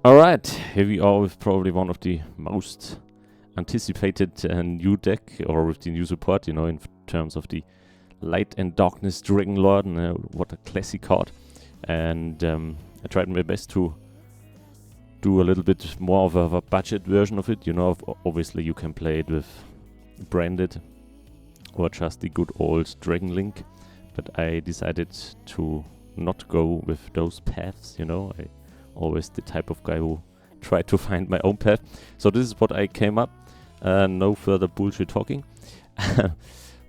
Alright, here we are with probably one of the most anticipated new deck, or with the new support, in terms of the Light and Darkness Dragon Lord, and what a classic card. And I tried my best to do a little bit more of a budget version of it. Obviously you can play it with branded or just the good old Dragon Link, but I decided to not go with those paths. I always the type of guy who try to find my own path. So this is what I came up. No further bullshit talking.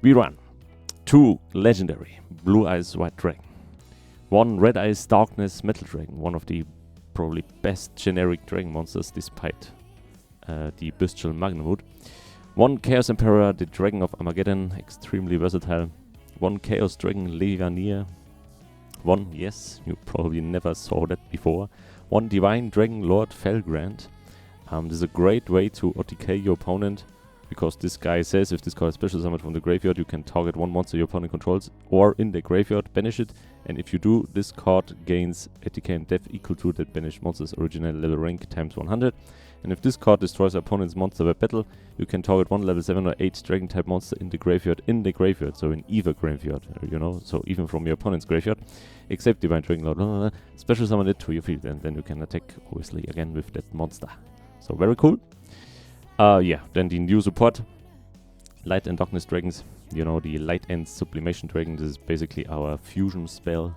We run 2 legendary Blue Eyes White Dragon, 1 Red Eyes Darkness Metal Dragon, one of the probably best generic dragon monsters despite the bestial Magnamut, 1 Chaos Emperor, the Dragon of Armageddon, extremely versatile, 1 Chaos Dragon Levianeer, 1, yes, you probably never saw that before, 1 Divine Dragon Lord Felgrand. This is a great way to OTK your opponent, because this guy says if this card is special summoned from the graveyard, you can target 1 monster your opponent controls or in the graveyard, banish it, and if you do, this card gains ATK and depth equal to that banished monster's original level rank times 100. And if this card destroys opponent's monster by battle, you can target 1 level 7 or 8 dragon type monster in the graveyard, so in either graveyard, so even from your opponent's graveyard, except Divine Dragon Lord, special summon it to your field, and then you can attack, obviously, again with that monster. So very cool. Then the new support, Light and Darkness Dragons, the Light and Sublimation Dragon. This is basically our fusion spell,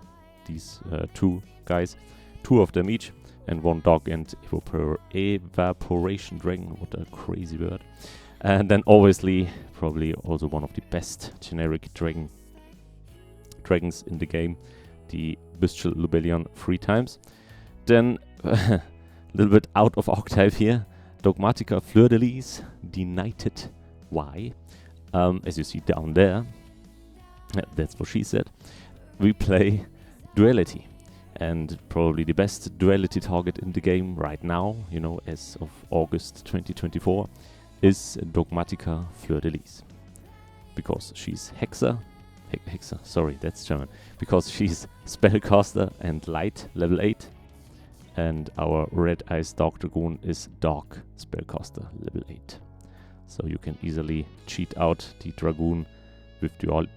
these 2 guys, 2 of them each, and 1 Dark and Evaporation Dragon, what a crazy word. And then obviously, probably also one of the best generic dragons in the game, the Bestial Lubellion 3 times. Then, a little bit out of archetype here, Dogmatica Fleur-de-Lis, the Knighted Y. As you see down there, that's what she said. We play Duality, and probably the best Duality target in the game right now, as of August 2024, is Dogmatica Fleur-de-Lis. Because she's Hexer, sorry, that's German. Because she's Spellcaster and Light, level 8. And our Red Eyes Dark Dragoon is Dark Spellcaster, level 8. So you can easily cheat out the Dragoon with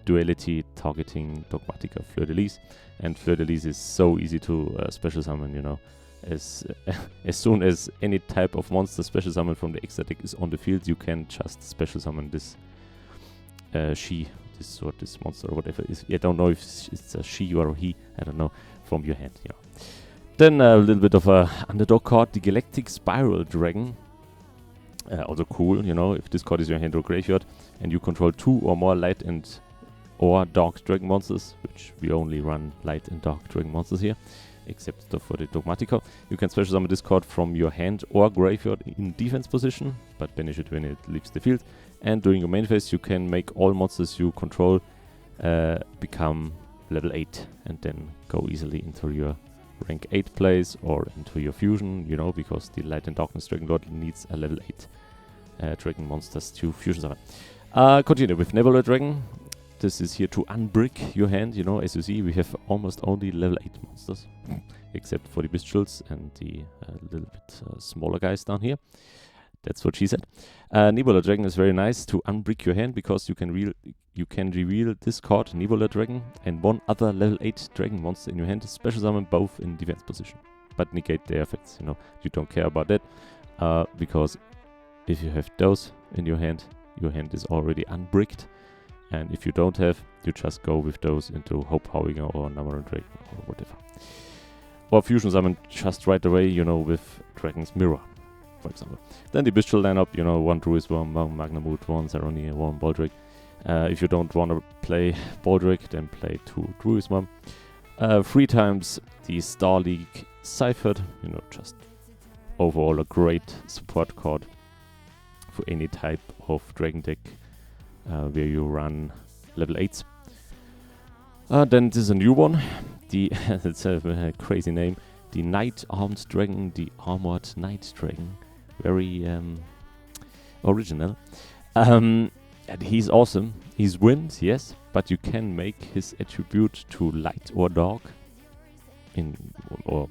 Duality targeting Dogmatica Fleur-de-Lis. And Fleur-de-Lis is so easy to special summon, As soon as any type of monster special summon from the extra deck is on the field, you can just special summon this this monster or whatever it is. I don't know if it's a she or a he, I don't know, from your hand, Then a little bit of a underdog card, the Galactic Spiral Dragon. Also cool, if this card is your hand or graveyard, and you control 2 or more light and or dark dragon monsters, which we only run light and dark dragon monsters here, except for the Dogmatica. You can special summon this card from your hand or graveyard in defense position, but banish it when it leaves the field. And during your main phase, you can make all monsters you control become level 8, and then go easily into your rank 8 plays or into your fusion, because the Light and Darkness Dragon Lord needs a level 8 dragon monsters to fusion summon. Continue with Nebula Dragon. This is here to unbrick your hand, as you see, we have almost only level 8 monsters, except for the Bestials and the little bit smaller guys down here. That's what she said. Nebula Dragon is very nice to unbrick your hand, because you can reveal this card, Nebula Dragon, and 1 other level 8 dragon monster in your hand, special summon both in defense position, but negate their effects. You don't care about that, because if you have those in your hand is already unbricked, and if you don't have, you just go with those into Hope Howling or Namaran Dragon or whatever. Or fusion summon just right away, with Dragon's Mirror, for example. Then the Bestial lineup, 1 Druid Worm, 1 Magnamut, 1 Saronia, 1 Baldric. If you don't want to play Baldric, then play 2 Druid Worm. 3 times the Star League Cyphered, just overall a great support card for any type of dragon deck where you run level 8s. Then this is a new one, it's a crazy name, the Knight Armed Dragon, the Armored Knight Dragon. Very original. And he's awesome. He's wind, yes, but you can make his attribute to light or dark, or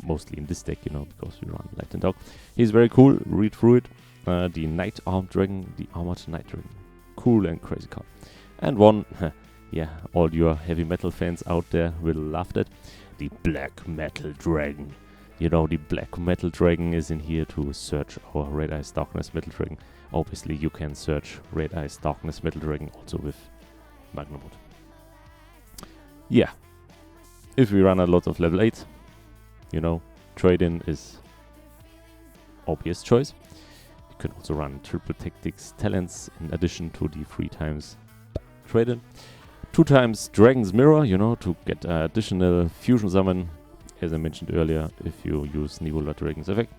mostly in this deck, you know, because we run Light and Dark. He's very cool. Read through it. The Knight Armed Dragon, the Armored Knight Dragon. Cool and crazy card. And one, yeah, all your heavy metal fans out there will love that. The Black Metal Dragon. You know, the Black Metal Dragon is in here to search our Red Eyes Darkness Metal Dragon. Obviously, you can search Red Eyes Darkness Metal Dragon also with Magnamod. Yeah. If we run a lot of level 8, you know, trade-in is obvious choice. You can also run triple tactics talents in addition to the 3 times trade-in. 2 times Dragon's Mirror, you know, to get additional fusion summon. As I mentioned earlier, if you use Nebula Dragon's effect,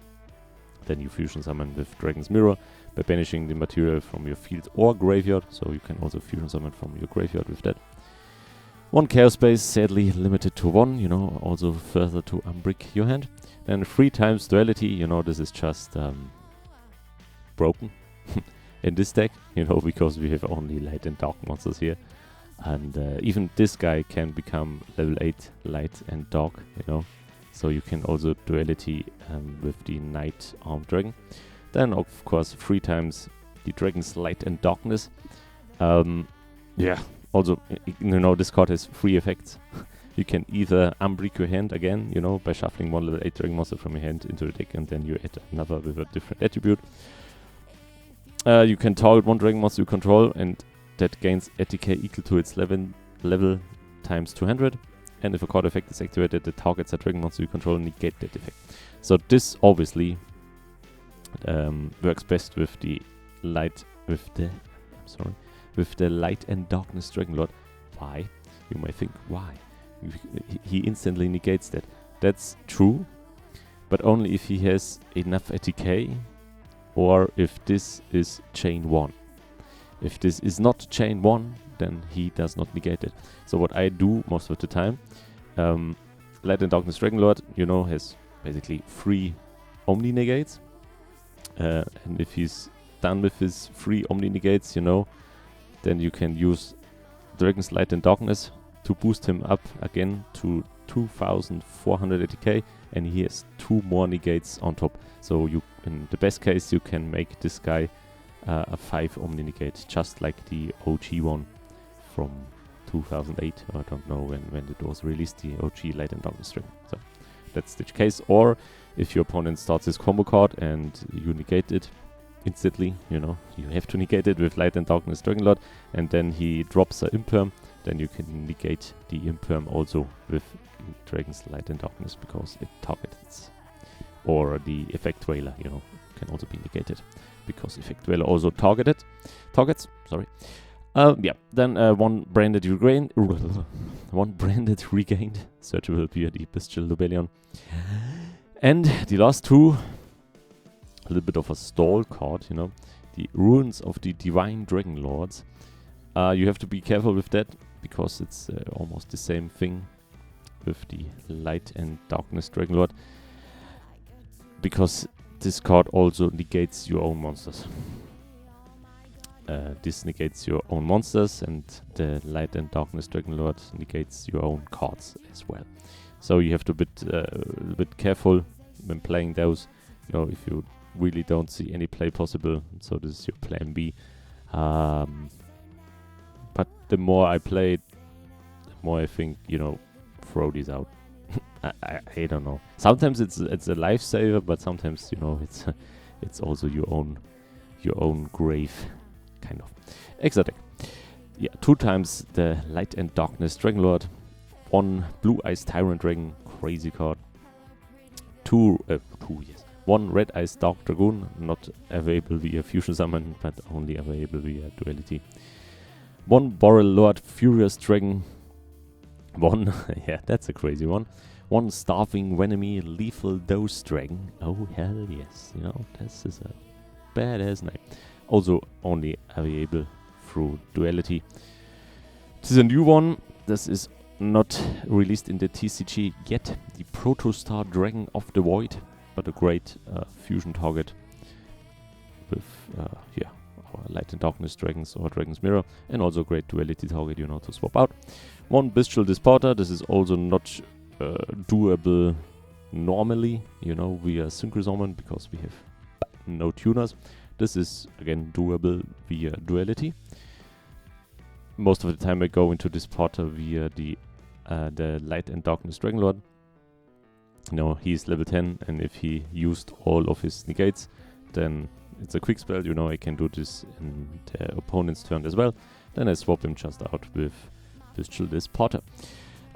then you fusion summon with Dragon's Mirror by banishing the material from your field or graveyard. So you can also fusion summon from your graveyard with that. 1 Chaos Space, sadly limited to 1, you know, also further to unbrick your hand. Then 3 times Duality, you know, this is just broken in this deck, you know, because we have only Light and Dark monsters here. And even this guy can become level 8 Light and Dark, you know. So you can also Duality with the Knight Armed Dragon. Then, of course, 3 times the Dragon's Light and Darkness. Yeah, also, you know, this card has 3 effects. You can either unbrick your hand again, you know, by shuffling 1 level 8 Dragon monster from your hand into the deck, and then you add another with a different attribute. You can target 1 Dragon monster you control, and that gains ATK equal to its level times 200. And if a card effect is activated that targets a Dragon monster you control, negate that effect. So this obviously works best with the light, with the Light and Darkness Dragon Lord. Why? You may think, why? He instantly negates that. That's true, but only if he has enough ATK, or if this is chain 1. If this is not chain 1, then he does not negate it. So what I do most of the time, Light and Darkness Dragon Lord, you know, has basically 3 Omni negates. And if he's done with his 3 Omni negates, you know, then you can use Dragon's Light and Darkness to boost him up again to 2400 ATK, and he has 2 more negates on top. So you, in the best case, you can make this guy a 5 Omni negate, just like the OG one from 2008. I don't know when it was released, the OG Light and Darkness Dragon. So that's the case. Or if your opponent starts his combo card and you negate it instantly, you know, you have to negate it with Light and Darkness Dragon Lord, and then he drops a Imperm, then you can negate the Imperm also with Dragon's Light and Darkness, because it targets. Or the Effect Dweller, you know, can also be negated, because Effect Dweller also targets. Yeah, then 1 branded regained, searchable via the Bestial Lobelion. And the last 2, a little bit of a stall card, you know, the Ruins of the Divine Dragon Lords. You have to be careful with that, because it's almost the same thing with the Light and Darkness Dragon Lord, because this card also negates your own monsters. This negates your own monsters, and the Light and Darkness Dragon Lord negates your own cards as well. So you have to be a bit careful when playing those. You know, if you really don't see any play possible, so this is your plan B. But the more I play it, the more I think, you know, throw these out. I don't know. Sometimes it's a lifesaver, but sometimes, you know, it's also your own grave, kind of. Exotic. Yeah, 2 times the Light and Darkness Dragon Lord, 1 Blue Eyes Tyrant Dragon, crazy card. 1 Red Eyes Dark Dragoon, not available via Fusion Summon, but only available via Duality. 1 Boreal Lord Furious Dragon. 1, yeah, that's a crazy one. 1 Starving Venomy Lethal Dose Dragon. Oh, hell yes. You know, this is a badass name. Also only available through Duality. This is a new one. This is not released in the TCG yet. The Protostar Dragon of the Void, but a great fusion target with, yeah, our Light and Darkness Dragons or Dragon's Mirror, and also a great Duality target, you know, to swap out. 1 Bestial Disporter. This is also not doable normally, via Synchro Summon because we have no tuners. This is again doable via Duality. Most of the time I go into this porter via the Light and Darkness Dragonlord. He's level 10, and if he used all of his negates, then it's a quick spell. I can do this in the opponent's turn as well. Then I swap him just out with this porter.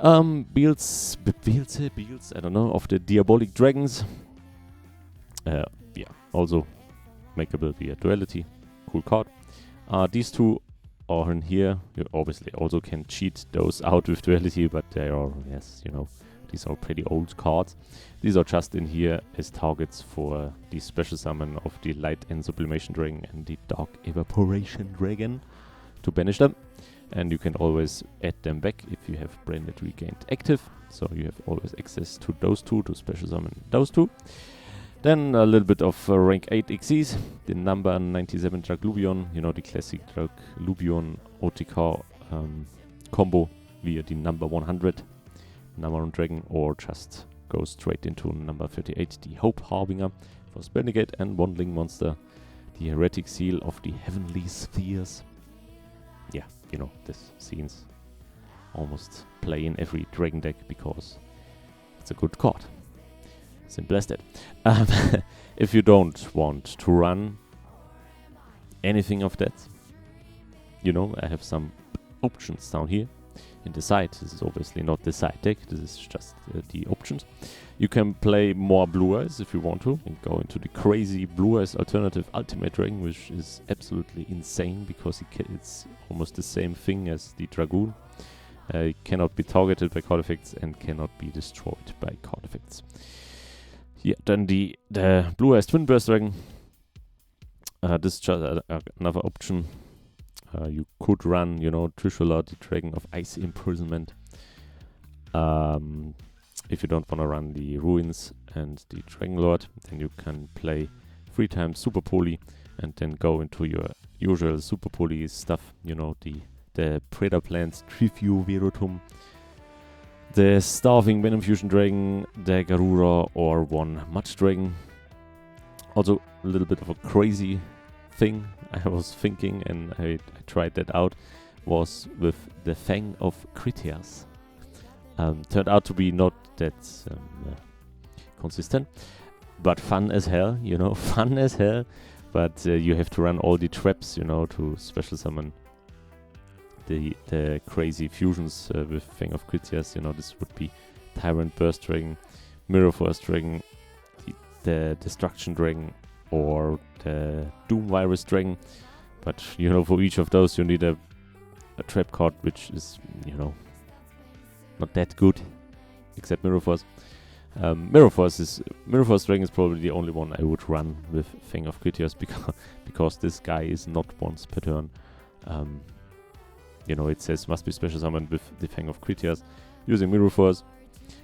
Builds, I don't know, of the Diabolic Dragons. Also makeable via Duality. Cool card. These two are in here. You obviously also can cheat those out with Duality, but they are, these are pretty old cards. These are just in here as targets for the special summon of the Light and Sublimation Dragon and the Dark Evaporation Dragon to banish them. And you can always add them back if you have Branded Regained active. So you have always access to those two to special summon those two. Then a little bit of rank 8 Xyz, the number 97 Dragluvion, the classic Dragluvion OTK combo via the number 100 number one dragon, or just go straight into number 38, the Hope Harbinger for spell negate, and one link monster, the Heretic Seal of the Heavenly Spheres. Yeah, this scenes almost play in every dragon deck because it's a good card. Simple as that. If you don't want to run anything of that, I have some options down here in the side. This is obviously not the side deck, this is just the options. You can play more Blue Eyes if you want to, and go into the crazy Blue Eyes alternative Ultimate Dragon, which is absolutely insane because it's almost the same thing as the Dragoon. It cannot be targeted by card effects and cannot be destroyed by card effects. Yeah, then the Blue Eyes Twin Burst Dragon. This is just another option. You could run, Trishula, the Dragon of Ice Imprisonment. If you don't want to run the Ruins and the Dragonlord, then you can play 3 times Super Poly and then go into your usual Super Poly stuff. The Predator Plants, Trifio Verotum, the Starving Venom Fusion Dragon, the Garura, or one Mud Dragon. Also a little bit of a crazy thing I was thinking, and I tried that out, was with the Fang of Critias. Turned out to be not that consistent, but fun as hell, fun as hell. But you have to run all the traps, to special summon the crazy fusions with Fang of Critias. This would be Tyrant Burst Dragon, Mirror Force Dragon, the Destruction Dragon, or the Doom Virus Dragon. But for each of those you need a trap card, which is not that good, except Mirror Force. Mirror Force Dragon is probably the only one I would run with Fang of Critias because this guy is not once per turn. It says must be special summoned with the Fang of Critias using Mirror Force.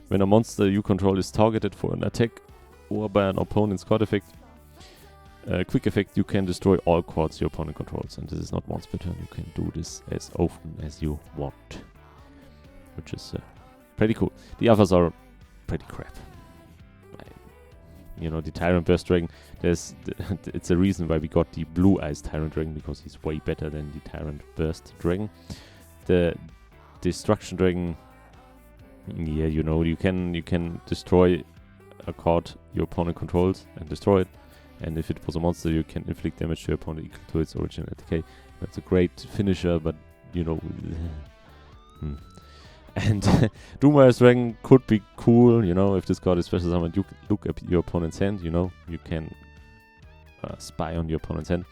When a monster you control is targeted for an attack or by an opponent's card effect, quick effect, you can destroy all cards your opponent controls, and this is not once per turn. You can do this as often as you want, which is pretty cool. The others are pretty crap. The Tyrant Burst Dragon, it's a reason why we got the Blue Eyes Tyrant Dragon, because he's way better than the Tyrant Burst Dragon. The Destruction Dragon, you can destroy a card your opponent controls and destroy it, and if it was a monster you can inflict damage to your opponent equal to its original attack. That's a great finisher, but And Doomwire Dragon could be cool, if this card is special summoned. You look at your opponent's hand, you can spy on your opponent's hand,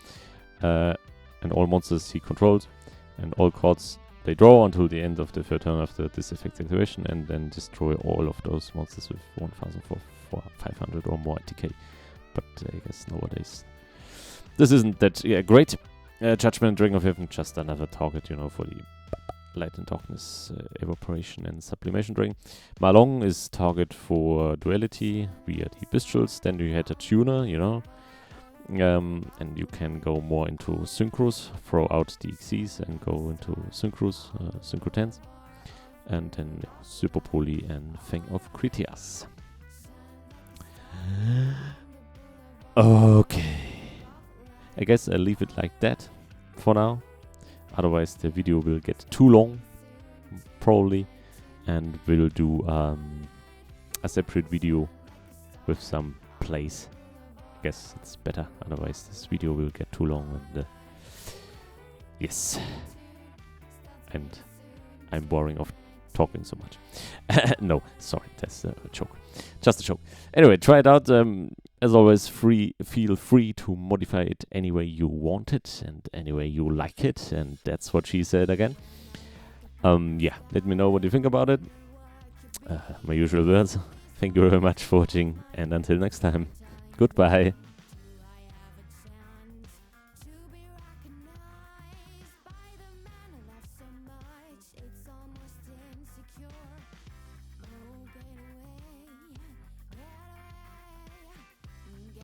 and all monsters he controls, and all cards they draw until the end of the third turn after this effect's activation, and then destroy all of those monsters with 1,500 or more ATK. But I guess nowadays this isn't that great. Judgment Dragon of Heaven, just another target, for the Light and Darkness, Evaporation and Sublimation Dragon. Malong is target for Duality via the Bestials. Then you had a Tuner, and you can go more into Synchros, throw out the Xyz and go into Synchros, Synchrotens. And then Super Poly and Fang of Critias. Okay. I guess I'll leave it like that for now. Otherwise the video will get too long, probably. And we'll do a separate video with some plays. I guess it's better. Otherwise this video will get too long. And yes. And I'm boring of talking so much. No, sorry, that's a joke. Just a joke. Anyway, try it out. As always, feel free to modify it any way you want it and any way you like it. And that's what she said again. Yeah, let me know what you think about it. My usual words. Thank you very much for watching, and until next time, goodbye.